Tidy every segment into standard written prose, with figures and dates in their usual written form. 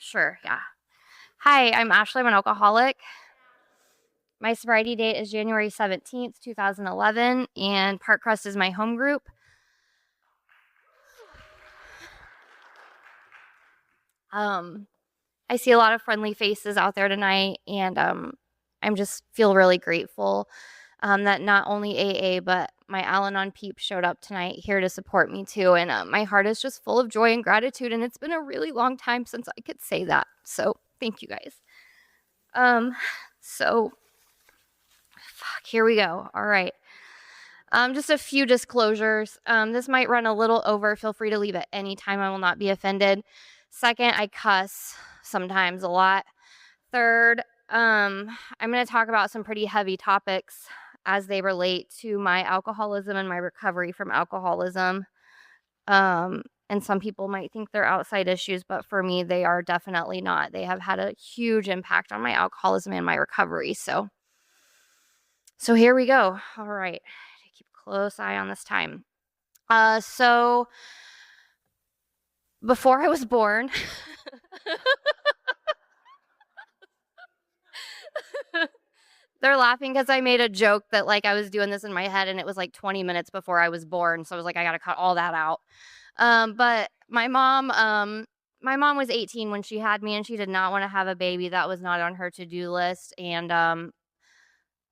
Sure, yeah. Hi, I'm Ashley. I'm an alcoholic. My sobriety date is January 17th, 2011, and Park Crest is my home group. Um, I see a lot of friendly faces out there tonight, and I'm just feel really grateful that not only AA but my Al-Anon peeps showed up tonight here to support me too. And my heart is just full of joy and gratitude, and it's been a really long time since I could say that. So thank you guys. Um, so fuck, here we go. All right. Just a few disclosures. This might run a little over. Feel free to leave at any time. I will not be offended. Second, I cuss sometimes a lot. Third, I'm going to talk about some pretty heavy topics as they relate to my alcoholism and my recovery from alcoholism. And some people might think they're outside issues, but for me, they are definitely not. They have had a huge impact on my alcoholism and my recovery. So here we go. All right. Keep a close eye on this time. So before I was born, they're laughing because I made a joke that like I was doing this in my head and it was like 20 minutes before I was born. So I was like, I got to cut all that out. But my mom was 18 when she had me and she did not want to have a baby. That was not on her to-do list. And,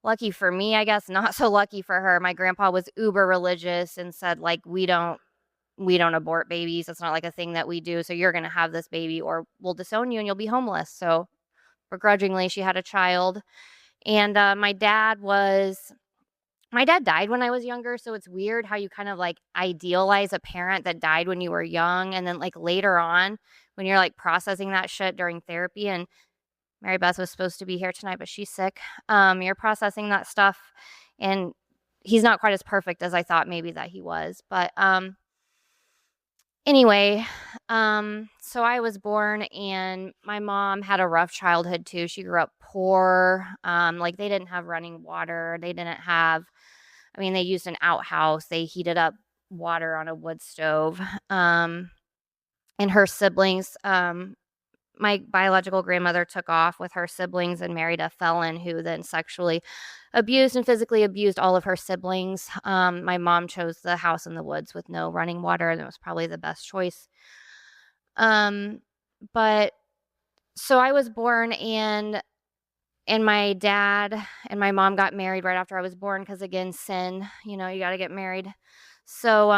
lucky for me, I guess, not so lucky for her. My grandpa was uber religious and said like, we don't abort babies. It's not like a thing that we do. So you're going to have this baby or we'll disown you and you'll be homeless. So begrudgingly, she had a child. And my dad died when I was younger. So it's weird how you kind of like idealize a parent that died when you were young. And then like later on, when you're like processing that shit during therapy, and Mary Beth was supposed to be here tonight, but she's sick. You're processing that stuff. And he's not quite as perfect as I thought maybe that he was. But anyway, so I was born and my mom had a rough childhood too. She grew up poor. Like they didn't have running water. They used an outhouse. They heated up water on a wood stove. And her siblings, my biological grandmother took off with her siblings and married a felon who then sexually abused and physically abused all of her siblings. My mom chose the house in the woods with no running water, and it was probably the best choice. But so I was born and my dad and my mom got married right after I was born because again, sin, you got to get married. So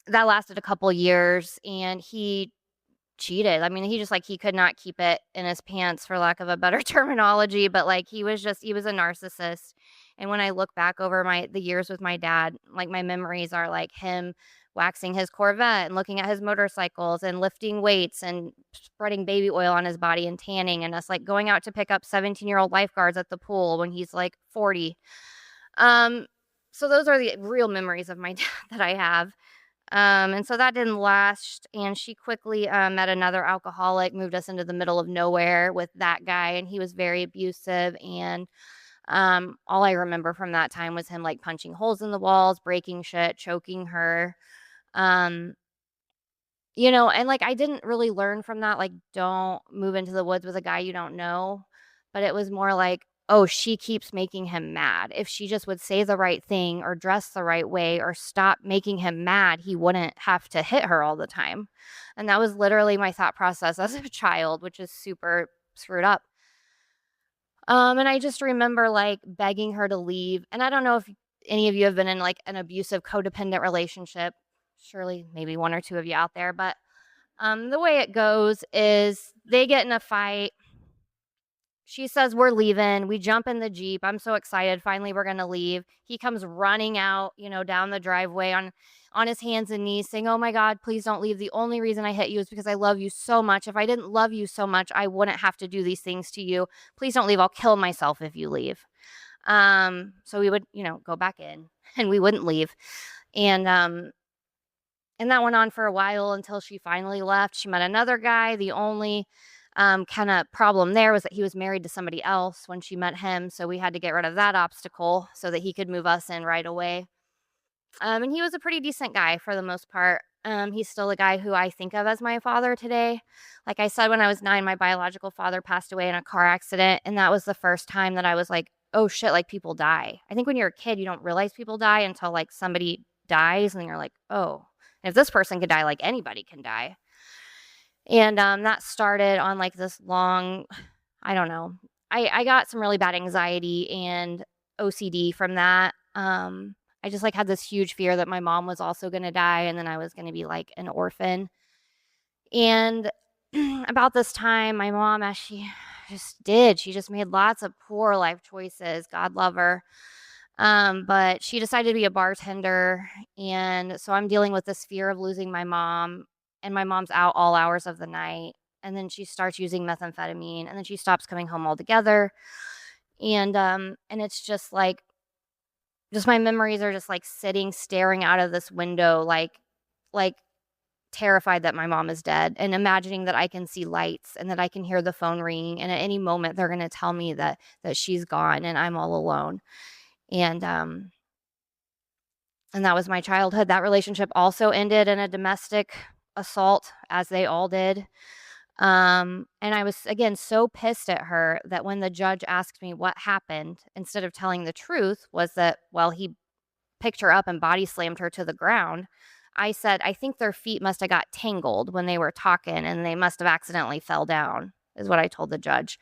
that lasted a couple years and he cheated. He could not keep it in his pants for lack of a better terminology, but like he was a narcissist. And when I look back over the years with my dad, like my memories are like him waxing his Corvette and looking at his motorcycles and lifting weights and spreading baby oil on his body and tanning, and us like going out to pick up 17-year-old lifeguards at the pool when he's like 40. So those are the real memories of my dad that I have. And so that didn't last. And she quickly met another alcoholic, moved us into the middle of nowhere with that guy. And he was very abusive. And all I remember from that time was him like punching holes in the walls, breaking shit, choking her. And like I didn't really learn from that. Like, don't move into the woods with a guy you don't know. But it was more like, oh, she keeps making him mad. If she just would say the right thing or dress the right way or stop making him mad, he wouldn't have to hit her all the time. And that was literally my thought process as a child, which is super screwed up. And I just remember like begging her to leave. And I don't know if any of you have been in like an abusive codependent relationship. Surely maybe one or two of you out there. But the way it goes is they get in a fight. She says, we're leaving. We jump in the Jeep. I'm so excited. Finally, we're going to leave. He comes running out, down the driveway on his hands and knees saying, oh my God, please don't leave. The only reason I hit you is because I love you so much. If I didn't love you so much, I wouldn't have to do these things to you. Please don't leave. I'll kill myself if you leave. So we would, go back in and we wouldn't leave. And that went on for a while until she finally left. She met another guy. The only kind of problem there was that he was married to somebody else when she met him. So we had to get rid of that obstacle so that he could move us in right away. And he was a pretty decent guy for the most part. He's still the guy who I think of as my father today. Like I said, when I was 9, my biological father passed away in a car accident, and that was the first time that I was like, "Oh shit, like people die." I think when you're a kid, you don't realize people die until like somebody dies, and then you're like, "Oh, if this person could die, like anybody can die." And that started on like this long, I don't know. I got some really bad anxiety and OCD from that. I just like had this huge fear that my mom was also going to die and then I was going to be like an orphan. And about this time, my mom, as she just did, she just made lots of poor life choices. God love her. But she decided to be a bartender. And so I'm dealing with this fear of losing my mom, and my mom's out all hours of the night. And then she starts using methamphetamine, and then she stops coming home altogether. And it's just like, just my memories are just like sitting, staring out of this window, like terrified that my mom is dead, and imagining that I can see lights and that I can hear the phone ringing, and at any moment they're going to tell me that she's gone and I'm all alone. And and that was my childhood. That relationship also ended in a domestic assault, as they all did. And I was again so pissed at her that when the judge asked me what happened, instead of telling the truth, was that, well, he picked her up and body slammed her to the ground. I said, I think their feet must have got tangled when they were talking and they must have accidentally fell down, is what I told the judge.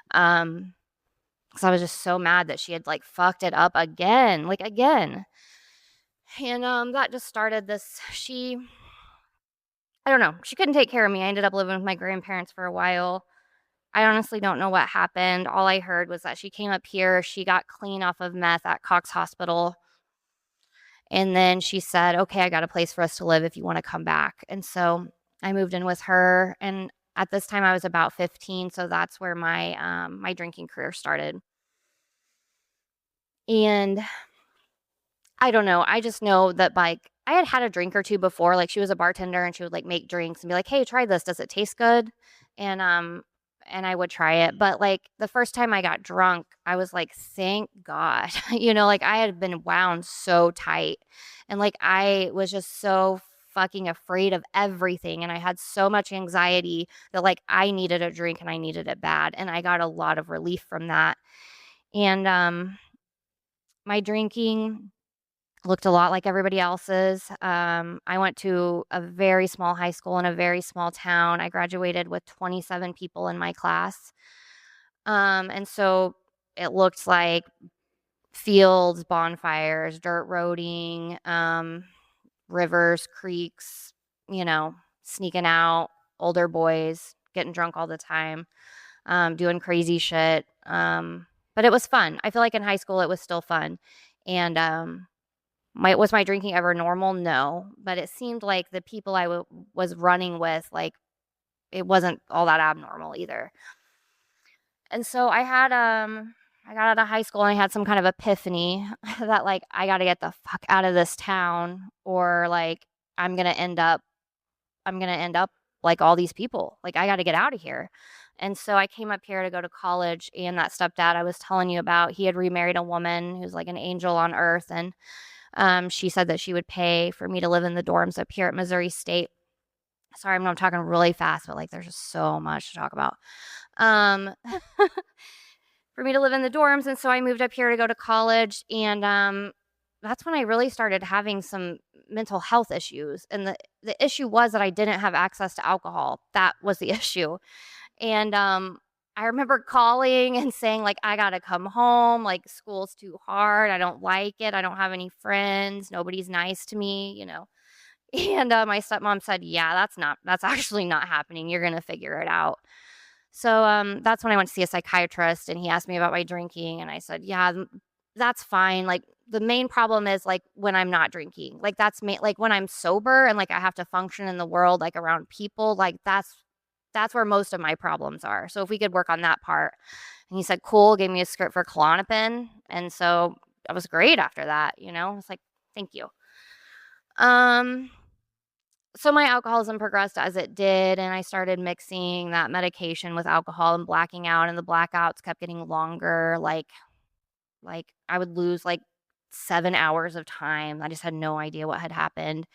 Because I was just so mad that she had like fucked it up again, like again. And that just started this. I don't know. She couldn't take care of me. I ended up living with my grandparents for a while. I honestly don't know what happened. All I heard was that she came up here. She got clean off of meth at Cox Hospital. And then she said, okay, I got a place for us to live if you want to come back. And so I moved in with her. And at this time I was about 15. So that's where my drinking career started. And I don't know. I just know that like I had had a drink or two before. Like she was a bartender and she would like make drinks and be like, "Hey, try this. Does it taste good?" And and I would try it. But like the first time I got drunk, I was like, "Thank God." Like I had been wound so tight. And like I was just so fucking afraid of everything, and I had so much anxiety that like I needed a drink and I needed it bad, and I got a lot of relief from that. And my drinking looked a lot like everybody else's. I went to a very small high school in a very small town. I graduated with 27 people in my class. And so it looked like fields, bonfires, dirt roading, rivers, creeks, sneaking out, older boys, getting drunk all the time, doing crazy shit. But it was fun. I feel like in high school it was still fun. And was my drinking ever normal? No, but it seemed like the people I was running with, like, it wasn't all that abnormal either. And so I got out of high school and I had some kind of epiphany that like I got to get the fuck out of this town, or like I'm going to end up like all these people. Like I got to get out of here. And so I came up here to go to college, and that stepdad I was telling you about, he had remarried a woman who's like an angel on earth, and she said that she would pay for me to live in the dorms up here at Missouri State. Sorry, I'm talking really fast, but like there's just so much to talk about. For me to live in the dorms, and so I moved up here to go to college, and that's when I really started having some mental health issues. And the issue was that I didn't have access to alcohol. That was the issue. And I remember calling and saying, like, I gotta come home. Like, school's too hard. I don't like it. I don't have any friends. Nobody's nice to me. And my stepmom said, yeah, that's actually not happening. You're gonna figure it out. So that's when I went to see a psychiatrist, and he asked me about my drinking, and I said, yeah, that's fine. Like, the main problem is like when I'm not drinking. Like like when I'm sober and like I have to function in the world like around people, like that's where most of my problems are. So if we could work on that part. And he said, cool, gave me a script for Klonopin. And so I was great after that, I was like, thank you. So my alcoholism progressed as it did, and I started mixing that medication with alcohol and blacking out, and the blackouts kept getting longer. Like I would lose like 7 hours of time. I just had no idea what had happened.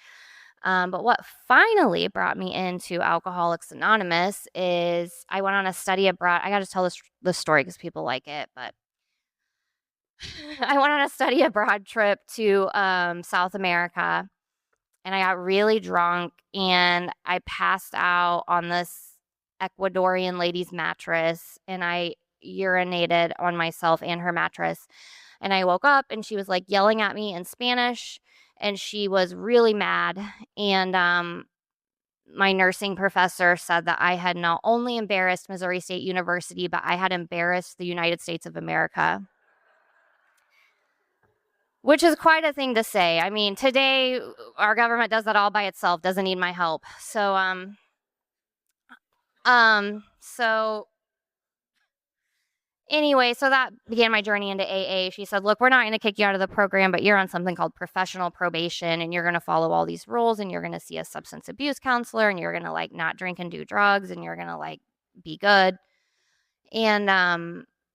But what finally brought me into Alcoholics Anonymous is I went on a study abroad. I got to tell this story because people like it, but I went on a study abroad trip to South America, and I got really drunk and I passed out on this Ecuadorian lady's mattress, and I urinated on myself and her mattress. And I woke up and she was like yelling at me in Spanish, and she was really mad. And my nursing professor said that I had not only embarrassed Missouri State University, but I had embarrassed the United States of America, which is quite a thing to say. I mean, today our government does that all by itself, doesn't need my help. So anyway, so that began my journey into AA. She said, "Look, we're not going to kick you out of the program, but you're on something called professional probation, and you're going to follow all these rules, and you're going to see a substance abuse counselor, and you're going to like not drink and do drugs, and you're going to like be good." And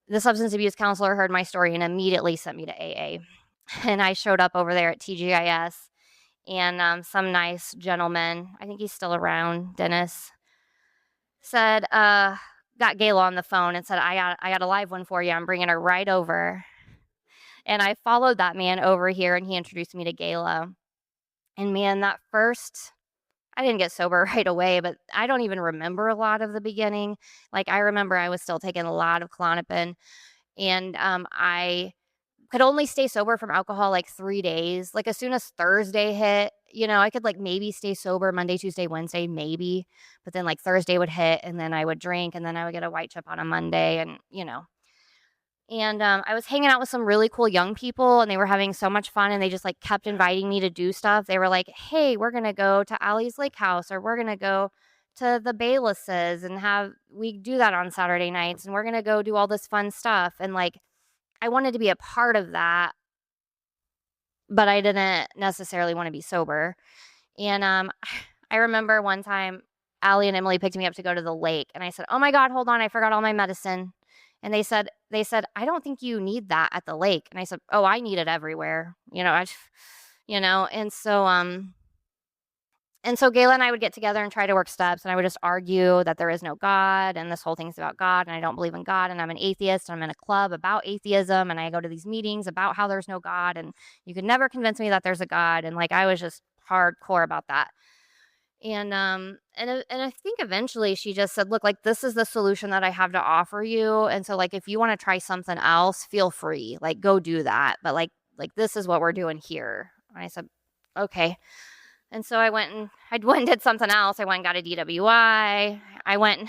the substance abuse counselor heard my story and immediately sent me to AA. And I showed up over there at TGIS, and some nice gentleman, I think he's still around, Dennis, said, got Gayla on the phone and said, I got a live one for you. I'm bringing her right over. And I followed that man over here, and he introduced me to Gayla. And man, I didn't get sober right away, but I don't even remember a lot of the beginning. Like, I remember I was still taking a lot of Klonopin, and I could only stay sober from alcohol like 3 days. Like, as soon as Thursday hit, I could like maybe stay sober Monday, Tuesday, Wednesday, maybe. But then like Thursday would hit, and then I would drink, and then I would get a white chip on a Monday, and. And I was hanging out with some really cool young people, and they were having so much fun, and they just like kept inviting me to do stuff. They were like, "Hey, we're gonna go to Allie's Lake House, or we're gonna go to the Baylesses and we do that on Saturday nights, and we're gonna go do all this fun stuff." And like, I wanted to be a part of that, but I didn't necessarily want to be sober. And I remember one time Allie and Emily picked me up to go to the lake, and I said, "Oh my God, hold on, I forgot all my medicine." And they said, "I don't think you need that at the lake." And I said, "Oh, I need it everywhere." And so Gayla and I would get together and try to work steps, and I would just argue that there is no God, and this whole thing's about God, and I don't believe in God, and I'm an atheist, and I'm in a club about atheism, and I go to these meetings about how there's no God, and you could never convince me that there's a God. And like, I was just hardcore about that. And I think eventually she just said, "Look, like, this is the solution that I have to offer you. And so like, if you want to try something else, feel free, like, go do that. But like this is what we're doing here." And I said, "Okay." And so I went and did something else. I went and got a DWI. I went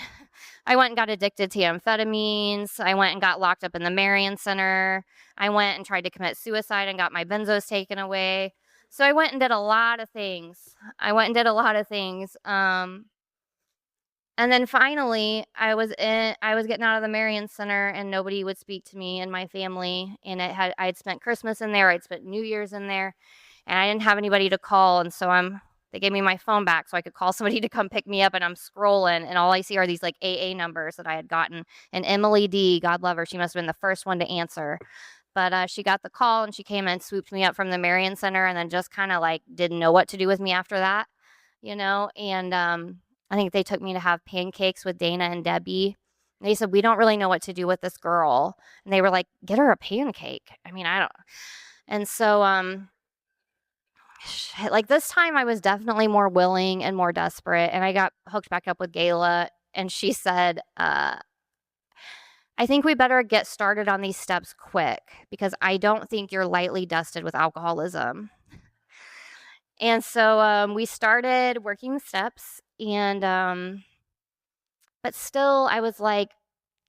and got addicted to amphetamines. I went and got locked up in the Marion Center. I went and tried to commit suicide and got my benzos taken away. So I went and did a lot of things. And then finally, I was getting out of the Marion Center, and nobody would speak to me and my family. And I had spent Christmas in there. I'd spent New Year's in there, and I didn't have anybody to call. And so they gave me my phone back so I could call somebody to come pick me up. And I'm scrolling, and all I see are these like AA numbers that I had gotten. And Emily D, God love her, she must have been the first one to answer. But she got the call, and she came and swooped me up from the Marion Center, and then just kind of like didn't know what to do with me after that, And I think they took me to have pancakes with Dana and Debbie. And they said, "We don't really know what to do with this girl." And they were like, "Get her a pancake." I mean, I don't. And so, like, this time I was definitely more willing and more desperate. And I got hooked back up with Gayla, and she said, "I think we better get started on these steps quick, because I don't think you're lightly dusted with alcoholism." And so we started working the steps, and but still I was like,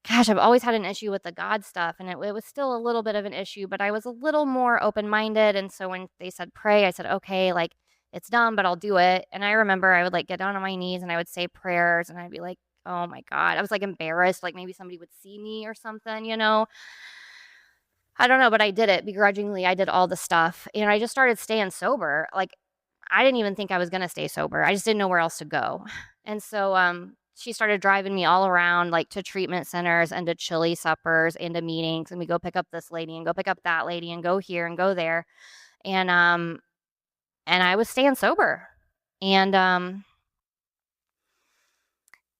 gosh, I've always had an issue with the God stuff, and it was still a little bit of an issue, but I was a little more open-minded. And so when they said pray, I said, "Okay, like, it's done, but I'll do it." And I remember I would like get down on my knees, and I would say prayers, and I'd be like, "Oh my God." I was like embarrassed, like maybe somebody would see me or something. I don't know, but I did it begrudgingly. I did all the stuff, and I just started staying sober. Like, I didn't even think I was going to stay sober. I just didn't know where else to go. And so she started driving me all around, like, to treatment centers and to chili suppers and to meetings. And we go pick up this lady and go pick up that lady and go here and go there. And I was staying sober. And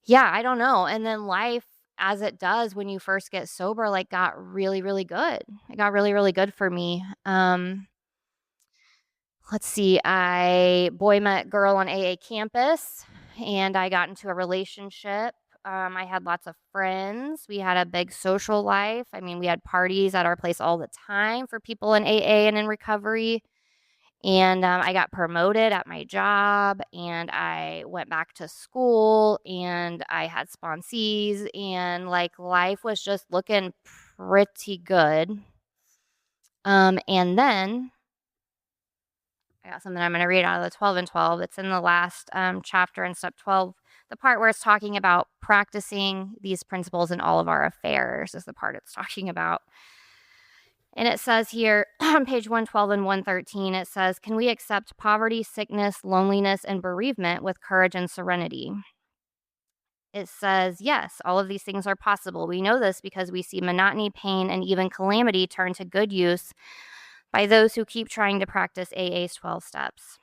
yeah, I don't know. And then life, as it does when you first get sober, like got really, really good. It got really, really good for me. Let's see, I boy met girl on AA campus, and I got into a relationship. I had lots of friends. We had a big social life. I mean, we had parties at our place all the time for people in AA and in recovery. And I got promoted at my job, and I went back to school, and I had sponsees, and like life was just looking pretty good. And then I got something I'm going to read out of the 12 and 12. It's in the last chapter in step 12. The part where it's talking about practicing these principles in all of our affairs is the part it's talking about. And it says here on page 112 and 113, it says, can we accept poverty, sickness, loneliness, and bereavement with courage and serenity? It says, yes, all of these things are possible. We know this because we see monotony, pain, and even calamity turn to good use by those who keep trying to practice AA's 12 steps.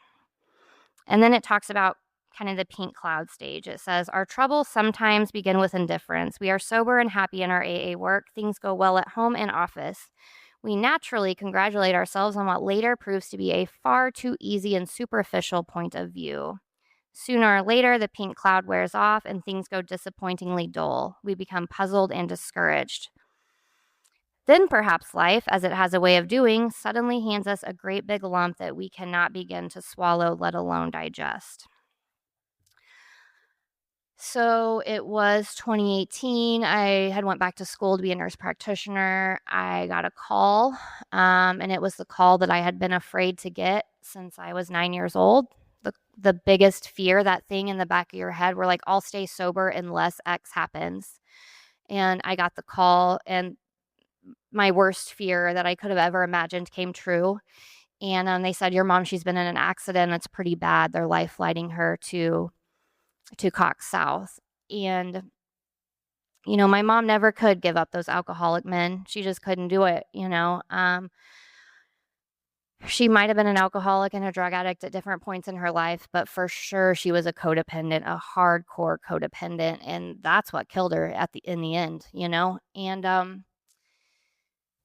And then it talks about kind of the pink cloud stage. It says, our troubles sometimes begin with indifference. We are sober and happy in our AA work. Things go well at home and office. We naturally congratulate ourselves on what later proves to be a far too easy and superficial point of view. Sooner or later, the pink cloud wears off and things go disappointingly dull. We become puzzled and discouraged. Then perhaps life, as it has a way of doing, suddenly hands us a great big lump that we cannot begin to swallow, let alone digest. So it was 2018. I had went back to school to be a nurse practitioner. I got a call, and it was the call that I had been afraid to get since I was 9 years old. The biggest fear, that thing in the back of your head where like, I'll stay sober unless X happens. And I got the call, and my worst fear that I could have ever imagined came true. And they said, your mom, she's been in an accident. It's pretty bad. They're life flighting her to Cox South. And, you know, my mom never could give up those alcoholic men. She just couldn't do it, you know. She might have been an alcoholic and a drug addict at different points in her life, but for sure she was a codependent, a hardcore codependent, and that's what killed her in the end, you know.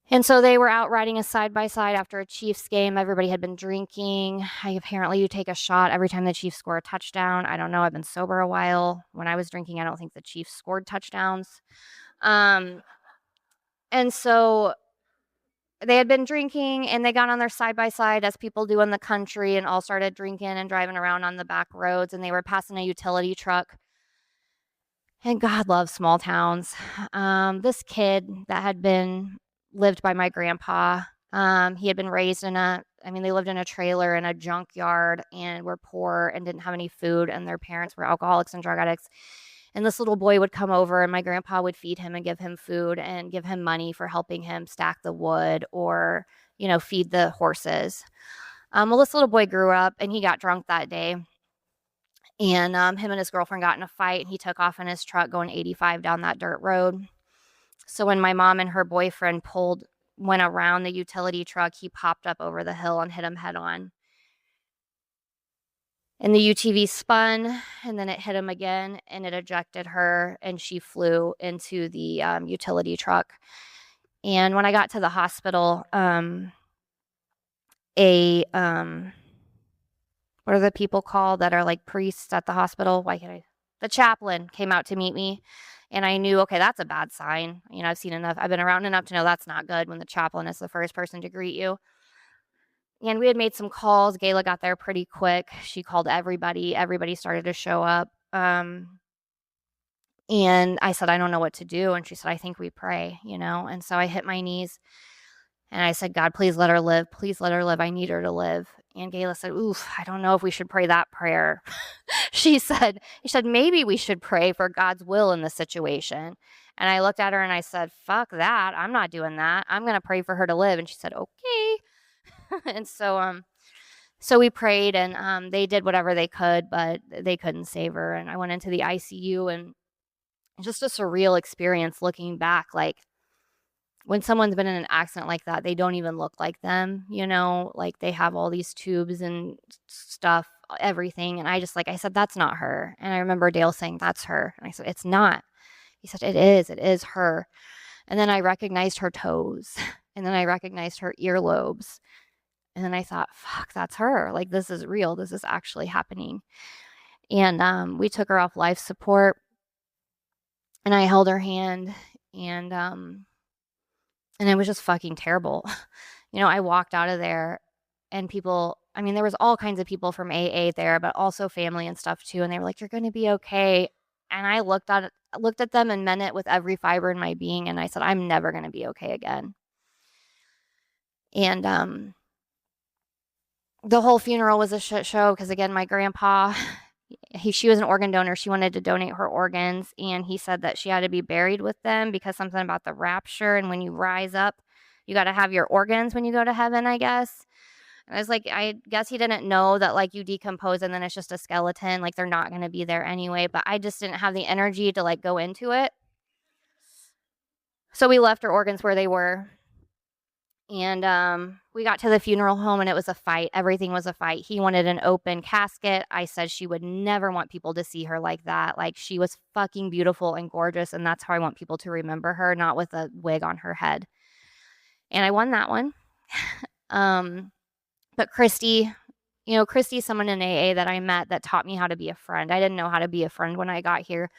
And so they were out riding a side-by-side after a Chiefs game. Everybody had been drinking. Apparently, you take a shot every time the Chiefs score a touchdown. I don't know. I've been sober a while. When I was drinking, I don't think the Chiefs scored touchdowns. And so they had been drinking, and they got on their side-by-side, as people do in the country, and all started drinking and driving around on the back roads, and they were passing a utility truck. And God loves small towns. This kid that had lived by my grandpa. He had been raised they lived in a trailer in a junkyard and were poor and didn't have any food, and their parents were alcoholics and drug addicts. And this little boy would come over, and my grandpa would feed him and give him food and give him money for helping him stack the wood or, you know, feed the horses. Well, this little boy grew up, and he got drunk that day. And him and his girlfriend got in a fight, and he took off in his truck going 85 down that dirt road. So when my mom and her boyfriend went around the utility truck, he popped up over the hill and hit him head on. And the UTV spun, and then it hit him again, and it ejected her, and she flew into the utility truck. And when I got to the hospital, what are the people called that are like priests at the hospital? The chaplain came out to meet me. And I knew, okay, that's a bad sign. You know, I've been around enough to know that's not good when the chaplain is the first person to greet you. And we had made some calls. Gayla got there pretty quick. She called everybody. Everybody started to show up. And I said, I don't know what to do. And she said, I think we pray, you know. And so I hit my knees and I said, God, please let her live. Please let her live. I need her to live. And Gayla said, oof, I don't know if we should pray that prayer. She said, maybe we should pray for God's will in the situation. And I looked at her and I said, fuck that. I'm not doing that. I'm going to pray for her to live. And she said, okay. And so we prayed, and they did whatever they could, but they couldn't save her. And I went into the ICU, and just a surreal experience looking back. Like, when someone's been in an accident like that, they don't even look like them, like they have all these tubes and stuff, everything. And I said, that's not her. And I remember Dale saying, that's her. And I said, it's not. He said, it is her. And then I recognized her toes and then I recognized her earlobes. And then I thought, fuck, that's her. Like, this is real. This is actually happening. And we took her off life support and I held her hand and it was just fucking terrible. I walked out of there and people, I mean, there was all kinds of people from AA there, but also family and stuff too. And they were like, you're going to be okay. And I looked at them and meant it with every fiber in my being. And I said, I'm never going to be okay again. And the whole funeral was a shit show because, again, my grandpa, she was an organ donor. She wanted to donate her organs, and he said that she had to be buried with them because something about the rapture, and when you rise up, you got to have your organs when you go to heaven, I guess. And I was like, I guess he didn't know that, like, you decompose and then it's just a skeleton. Like, they're not going to be there anyway, but I just didn't have the energy to, like, go into it. So we left her organs where they were. And we got to the funeral home and it was a fight. Everything was a fight. He wanted an open casket. I said she would never want people to see her like that. Like, she was fucking beautiful and gorgeous. And that's how I want people to remember her, not with a wig on her head. And I won that one. But Christy's someone in AA that I met that taught me how to be a friend. I didn't know how to be a friend when I got here.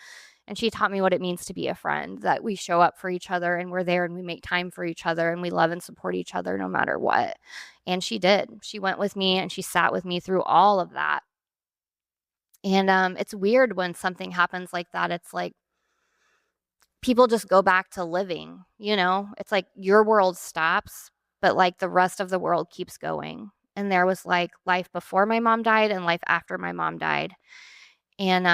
And she taught me what it means to be a friend, that we show up for each other and we're there and we make time for each other and we love and support each other no matter what. And she did. She went with me and she sat with me through all of that. And it's weird when something happens like that. It's like people just go back to living, It's like your world stops, but like the rest of the world keeps going. And there was like life before my mom died and life after my mom died. And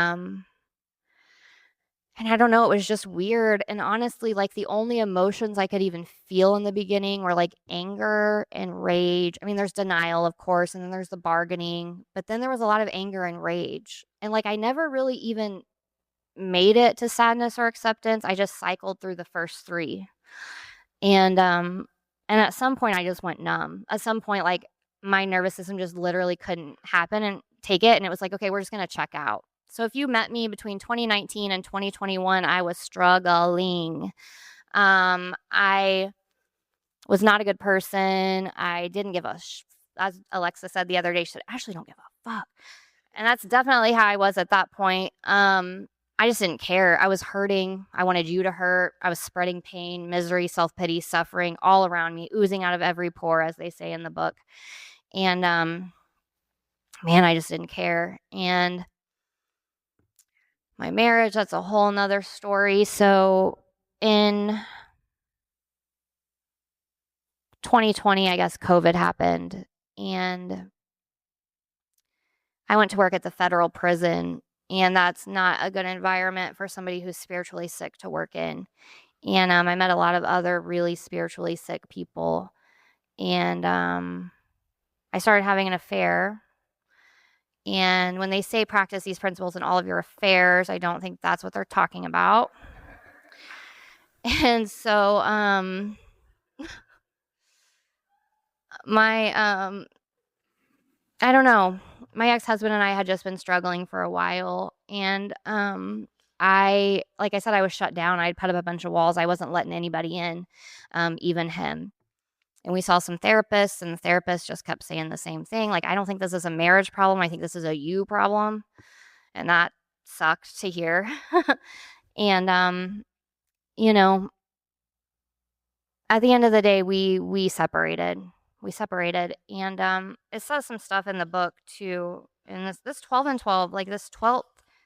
I don't know, it was just weird. And honestly, like, the only emotions I could even feel in the beginning were like anger and rage. I mean, there's denial, of course, and then there's the bargaining, but then there was a lot of anger and rage. And like, I never really even made it to sadness or acceptance. I just cycled through the first three. And at some point I just went numb. At some point, like, my nervous system just literally couldn't happen and take it. And it was like, okay, we're just going to check out. So if you met me between 2019 and 2021, I was struggling. I was not a good person. I didn't give as Alexa said the other day, she said, Ashley, don't give a fuck. And that's definitely how I was at that point. I just didn't care. I was hurting. I wanted you to hurt. I was spreading pain, misery, self-pity, suffering all around me, oozing out of every pore, as they say in the book. And man, I just didn't care. And my marriage, that's a whole nother story. So in 2020, I guess COVID happened, and I went to work at the federal prison, and that's not a good environment for somebody who's spiritually sick to work in. And I met a lot of other really spiritually sick people, and I started having an affair. And when they say practice these principles in all of your affairs, I don't think that's what they're talking about. And so I don't know. My ex-husband and I had just been struggling for a while, and like I said, I was shut down. I'd put up a bunch of walls. I wasn't letting anybody in, even him. And we saw some therapists, and the therapist just kept saying the same thing. Like, I don't think this is a marriage problem. I think this is a you problem. And that sucked to hear. And, at the end of the day, we separated. We separated. And it says some stuff in the book, too. And this 12 and 12, like this 12th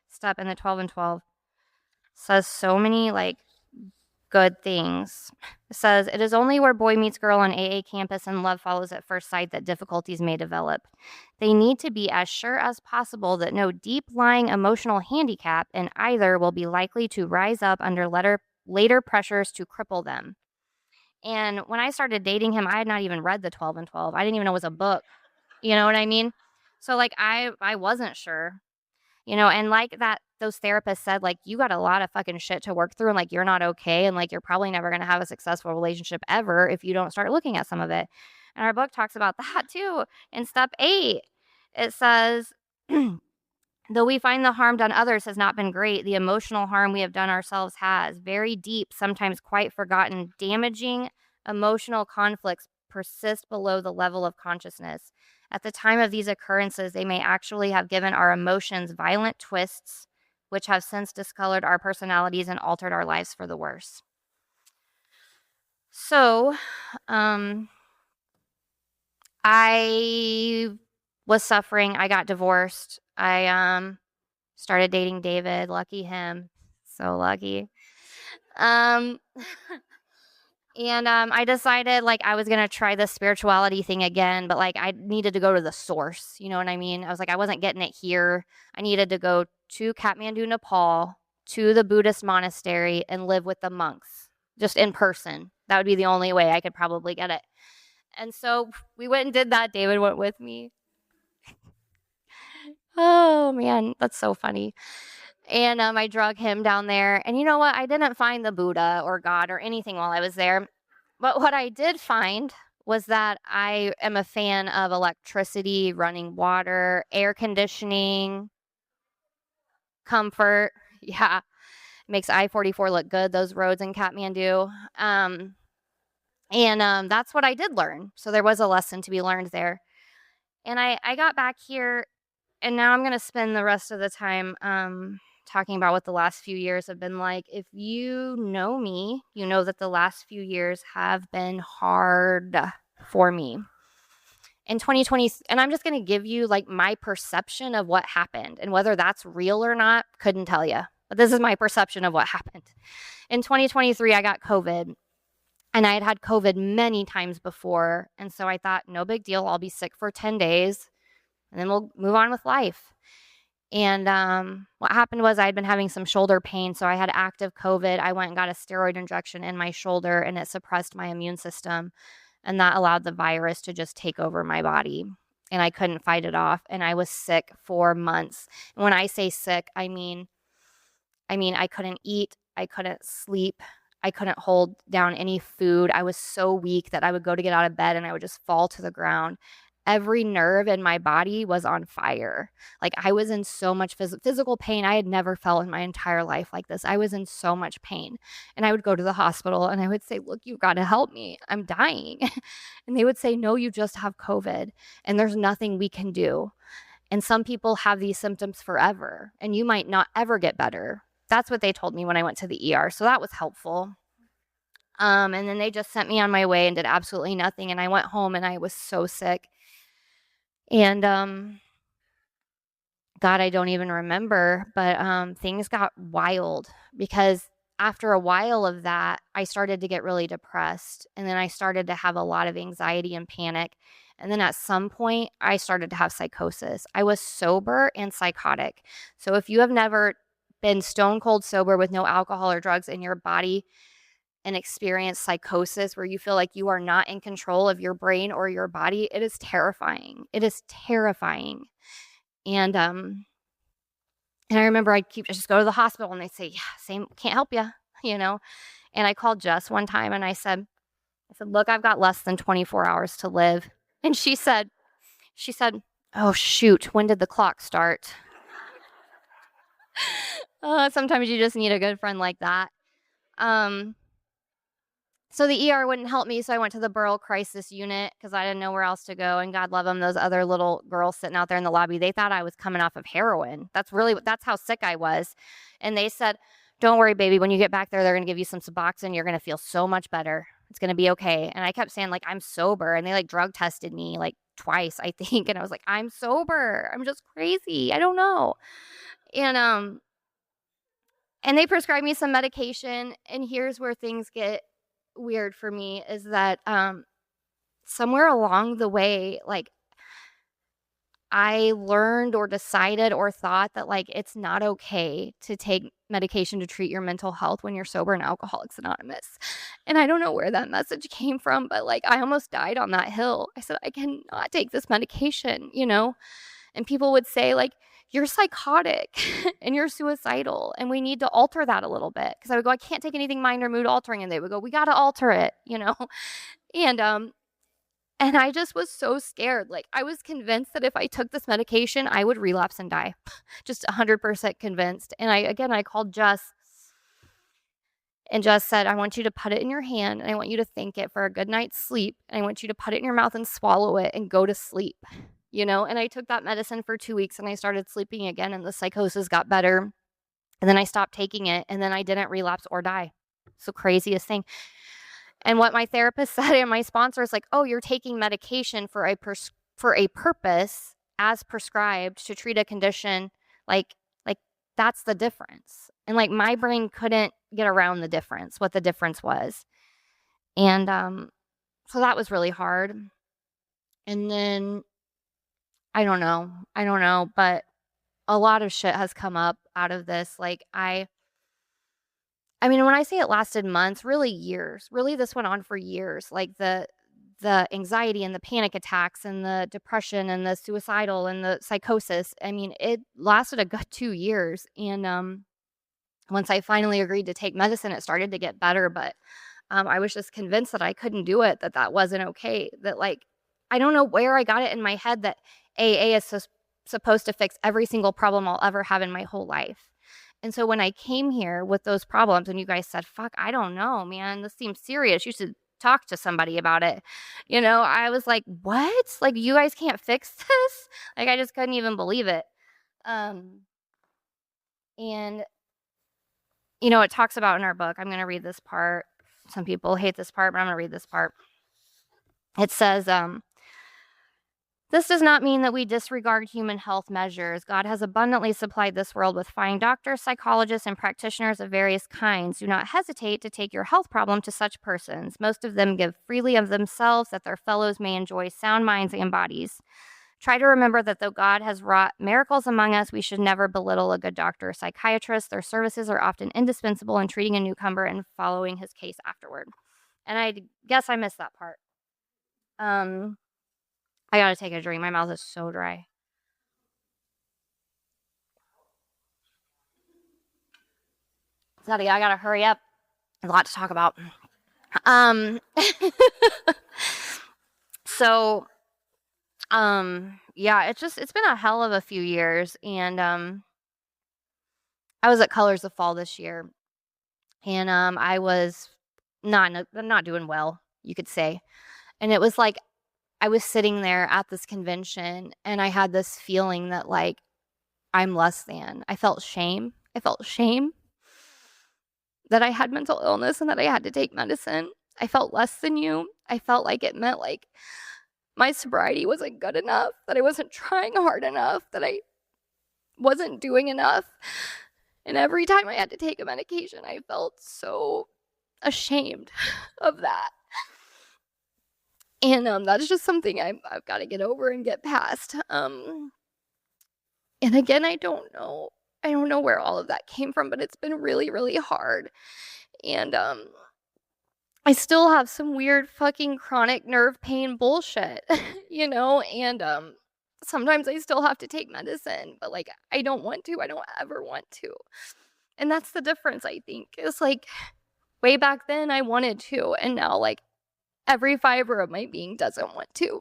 step in the 12 and 12 says so many, like, good things. It says, it is only where boy meets girl on AA campus and love follows at first sight that difficulties may develop. They need to be as sure as possible that no deep-lying emotional handicap in either will be likely to rise up under later pressures to cripple them. And when I started dating him, I had not even read the 12 and 12. I didn't even know it was a book. You know what I mean? So, like, I wasn't sure. And like that, those therapists said, like, you got a lot of fucking shit to work through and like you're not okay and like you're probably never going to have a successful relationship ever if you don't start looking at some of it. And our book talks about that too. In step 8, it says, though we find the harm done others has not been great, the emotional harm we have done ourselves has. Very deep, sometimes quite forgotten, damaging emotional conflicts persist below the level of consciousness. At the time of these occurrences, they may actually have given our emotions violent twists, which have since discolored our personalities and altered our lives for the worse. So, I was suffering. I got divorced. I started dating David. Lucky him. So lucky. Um and I decided like I was gonna try the spirituality thing again, but like I needed to go to the source. You know what I mean? I was like, I wasn't getting it here. I needed to go to Kathmandu, Nepal, to the Buddhist monastery and live with the monks just in person. That would be the only way I could probably get it. And so we went and did that. David went with me. Oh man, that's so funny. And I drug him down there. And you know what? I didn't find the Buddha or God or anything while I was there. But what I did find was that I am a fan of electricity, running water, air conditioning, comfort. Yeah, makes I-44 look good, those roads in Kathmandu. And that's what I did learn. So there was a lesson to be learned there. And I got back here, and now I'm going to spend the rest of the time talking about what the last few years have been like. If you know me, you know that the last few years have been hard for me. In 2020, and I'm just going to give you like my perception of what happened, and whether that's real or not, couldn't tell you. But this is my perception of what happened. In 2023, I got COVID. And I had COVID many times before. And so I thought, no big deal. I'll be sick for 10 days and then we'll move on with life. And what happened was I had been having some shoulder pain. So I had active COVID. I went and got a steroid injection in my shoulder and it suppressed my immune system. And that allowed the virus to just take over my body. And I couldn't fight it off. And I was sick for months. And when I say sick, I mean I couldn't eat. I couldn't sleep. I couldn't hold down any food. I was so weak that I would go to get out of bed and I would just fall to the ground. Every nerve in my body was on fire. Like I was in so much physical pain. I had never felt in my entire life like this. I was in so much pain. And I would go to the hospital and I would say, look, you've got to help me. I'm dying. And they would say, no, you just have COVID and there's nothing we can do. And some people have these symptoms forever and you might not ever get better. That's what they told me when I went to the ER. So that was helpful. And then they just sent me on my way and did absolutely nothing. And I went home and I was so sick. And God, I don't even remember, but things got wild because after a while of that, I started to get really depressed. And then I started to have a lot of anxiety and panic. And then at some point, I started to have psychosis. I was sober and psychotic. So if you have never been stone cold sober with no alcohol or drugs in your body and experience psychosis where you feel like you are not in control of your brain or your body, it is terrifying. It is terrifying. And I remember I just go to the hospital and they say, yeah, same, can't help you, you know. And I called Jess one time and I said, look, I've got less than 24 hours to live. And she said, oh shoot, when did the clock start? Sometimes you just need a good friend like that. So the ER wouldn't help me, so I went to the Burrell Crisis Unit because I didn't know where else to go. And God love them, those other little girls sitting out there in the lobby, they thought I was coming off of heroin. That's how sick I was. And they said, don't worry, baby. When you get back there, they're going to give you some Suboxone. You're going to feel so much better. It's going to be okay. And I kept saying, like, I'm sober. And they, like, drug tested me, like, twice, I think. And I was like, I'm sober. I'm just crazy. I don't know. And they prescribed me some medication. And here's where things get weird for me is that somewhere along the way, like, I learned or decided or thought that, like, it's not okay to take medication to treat your mental health when you're sober in Alcoholics Anonymous. And I don't know where that message came from, but, like, I almost died on that hill. I said, I cannot take this medication, you know? And people would say, like, you're psychotic and you're suicidal, and we need to alter that a little bit. Because I would go, I can't take anything mind or mood altering. And they would go, we got to alter it, you know? And, and I just was so scared. Like, I was convinced that if I took this medication, I would relapse and die. Just 100% convinced. And I called Jess, and Jess said, I want you to put it in your hand, and I want you to thank it for a good night's sleep. And I want you to put it in your mouth and swallow it and go to sleep, you know? And I took that medicine for 2 weeks, and I started sleeping again, and the psychosis got better. And then I stopped taking it, and then I didn't relapse or die. So craziest thing. And what my therapist said and my sponsor is like, oh, you're taking medication for a purpose as prescribed to treat a condition. Like that's the difference. And like my brain couldn't get around the difference, what the difference was. And so that was really hard. And then I don't know, but a lot of shit has come up out of this. Like I mean, when I say it lasted months, really years. Really, this went on for years. Like the anxiety and the panic attacks and the depression and the suicidal and the psychosis. I mean, it lasted a good 2 years. And once I finally agreed to take medicine, it started to get better. But I was just convinced that I couldn't do it, that wasn't okay. That like, I don't know where I got it in my head that AA is supposed to fix every single problem I'll ever have in my whole life. And so when I came here with those problems and you guys said, fuck, I don't know, man, this seems serious. You should talk to somebody about it. You know, I was like, what? Like, you guys can't fix this? Like, I just couldn't even believe it. And, you know, it talks about in our book, I'm going to read this part. Some people hate this part, but I'm going to read this part. It says, this does not mean that we disregard human health measures. God has abundantly supplied this world with fine doctors, psychologists, and practitioners of various kinds. Do not hesitate to take your health problem to such persons. Most of them give freely of themselves that their fellows may enjoy sound minds and bodies. Try to remember that though God has wrought miracles among us, we should never belittle a good doctor or psychiatrist. Their services are often indispensable in treating a newcomer and following his case afterward. And I guess I missed that part. I gotta take a drink. My mouth is so dry. Zaddy, I gotta hurry up. There's a lot to talk about. So, yeah, it's been a hell of a few years. And, I was at Colors of Fall this year. And, I was not doing well, you could say. And it was like, I was sitting there at this convention and I had this feeling that like I'm less than. I felt shame. I felt shame that I had mental illness and that I had to take medicine. I felt less than you. I felt like it meant like my sobriety wasn't good enough, that I wasn't trying hard enough, that I wasn't doing enough. And every time I had to take a medication, I felt so ashamed of that. And that's just something I've got to get over and get past. And again, I don't know where all of that came from, but it's been really, really hard. And I still have some weird fucking chronic nerve pain bullshit, you know? And sometimes I still have to take medicine, but like I don't want to. I don't ever want to. And that's the difference, I think. It's like way back then I wanted to, and now like every fiber of my being doesn't want to,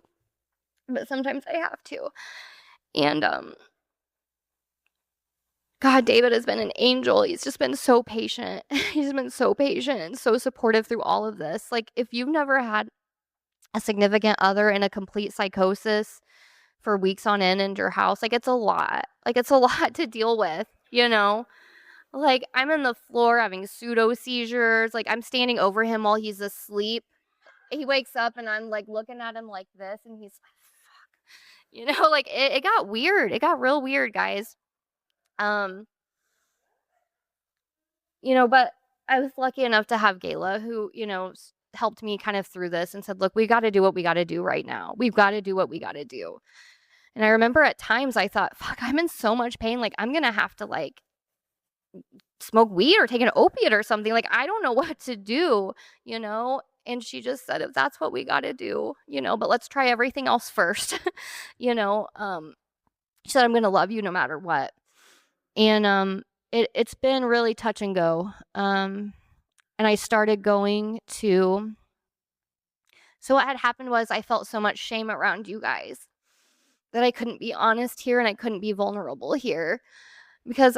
but sometimes I have to. And God, David has been an angel. He's just been so patient. He's been so patient and so supportive through all of this. Like, if you've never had a significant other in a complete psychosis for weeks on end in your house, like, it's a lot. Like, it's a lot to deal with, you know? Like, I'm in the floor having pseudo seizures. Like, I'm standing over him while he's asleep. He wakes up and I'm like looking at him like this, and he's like, fuck. You know, like it got weird. It got real weird, guys. You know, but I was lucky enough to have Gayla, who, you know, helped me kind of through this and said, look, we got to do what we got to do right now. We've got to do what we got to do. And I remember at times I thought, fuck, I'm in so much pain. Like, I'm going to have to like smoke weed or take an opiate or something. Like, I don't know what to do, you know? And she just said, if that's what we got to do, you know, but let's try everything else first, you know? She said, "I'm gonna love you no matter what." And, it's been really touch and go. And I started going to so what had happened was I felt so much shame around you guys that I couldn't be honest here and I couldn't be vulnerable here because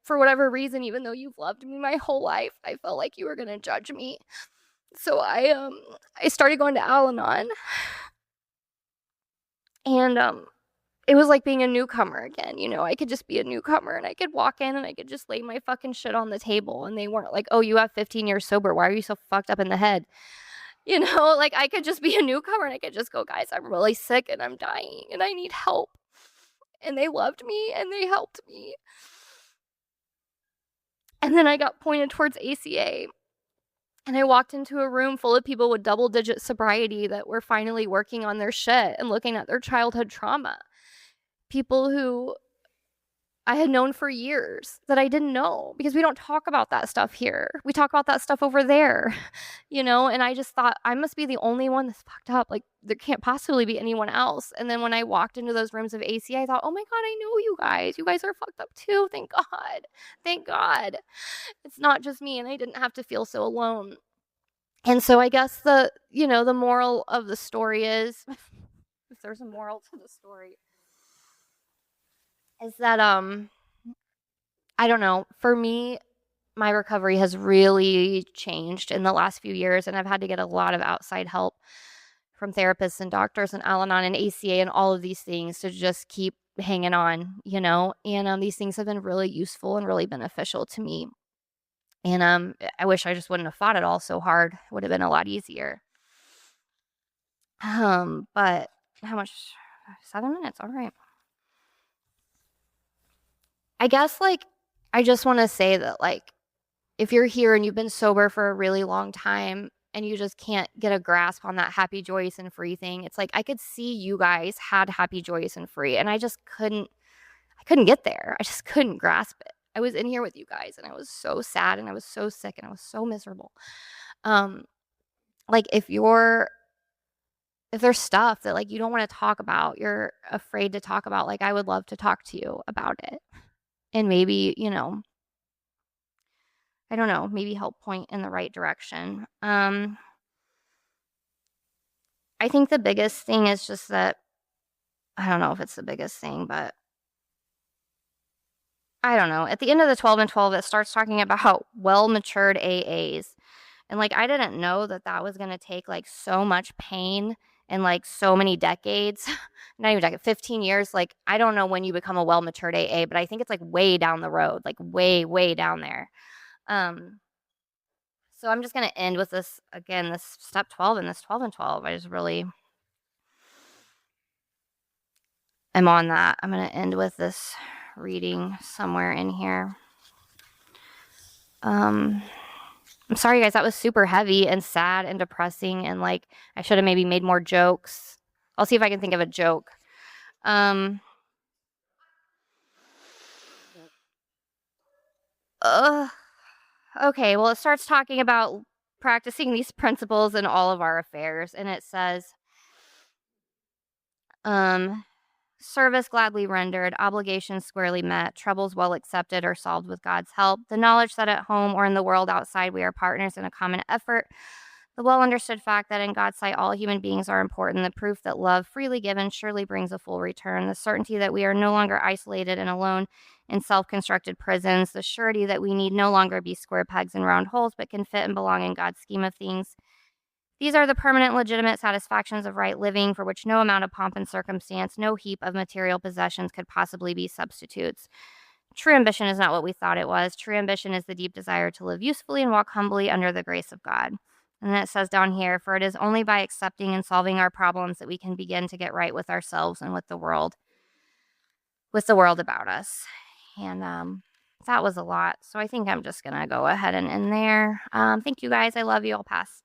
for whatever reason, even though you've loved me my whole life, I felt like you were gonna judge me. So I started going to Al-Anon, and it was like being a newcomer again. I could just be a newcomer and I could walk in and I could just lay my fucking shit on the table, and they weren't like, "Oh, you have 15 years sober. Why are you so fucked up in the head?" Like I could just be a newcomer and I could just go, "Guys, I'm really sick and I'm dying and I need help." And they loved me and they helped me. And then I got pointed towards ACA. And I walked into a room full of people with double-digit sobriety that were finally working on their shit and looking at their childhood trauma. People who I had known for years that I didn't know because we don't talk about that stuff here. We talk about that stuff over there, and I just thought I must be the only one that's fucked up. Like, there can't possibly be anyone else. And then when I walked into those rooms of ACA, I thought, oh my God, I know you guys. You guys are fucked up too. Thank God. Thank God. It's not just me, and I didn't have to feel so alone. And so I guess the moral of the story is, if there's a moral to the story, is that I don't know, for me, my recovery has really changed in the last few years, and I've had to get a lot of outside help from therapists and doctors and Al-Anon and ACA and all of these things to just keep hanging on, and these things have been really useful and really beneficial to me. And I wish I just wouldn't have fought it all so hard. It would have been a lot easier. But how much? 7 minutes. All right. I guess, I just want to say that, if you're here and you've been sober for a really long time and you just can't get a grasp on that happy, joyous, and free thing, it's like I could see you guys had happy, joyous, and free, and I couldn't get there. I just couldn't grasp it. I was in here with you guys, and I was so sad, and I was so sick, and I was so miserable. If there's stuff that, you don't want to talk about, you're afraid to talk about, I would love to talk to you about it. And maybe, I don't know, maybe help point in the right direction. I think the biggest thing is just that, I don't know if it's the biggest thing, but I don't know. At the end of the 12 and 12, it starts talking about well-matured AAs. And I didn't know that was going to take so much pain and so many decades, not even 15 years. I don't know when you become a well-matured AA, but I think it's way down the road, way, way down there. So I'm just going to end with this, again, this step 12 and this 12 and 12. I just really am on that. I'm going to end with this reading somewhere in here. I'm sorry, guys. That was super heavy and sad and depressing. And I should have maybe made more jokes. I'll see if I can think of a joke. Okay, well, it starts talking about practicing these principles in all of our affairs. And it says, service gladly rendered, obligations squarely met, troubles well accepted or solved with God's help, the knowledge that at home or in the world outside we are partners in a common effort, the well understood fact that in God's sight all human beings are important, the proof that love freely given surely brings a full return, the certainty that we are no longer isolated and alone in self-constructed prisons, the surety that we need no longer be square pegs in round holes but can fit and belong in God's scheme of things. These are the permanent, legitimate satisfactions of right living for which no amount of pomp and circumstance, no heap of material possessions could possibly be substitutes. True ambition is not what we thought it was. True ambition is the deep desire to live usefully and walk humbly under the grace of God. And then it says down here, for it is only by accepting and solving our problems that we can begin to get right with ourselves and with the world about us. And that was a lot. So I think I'm just going to go ahead and end there. Thank you guys. I love you. I'll pass.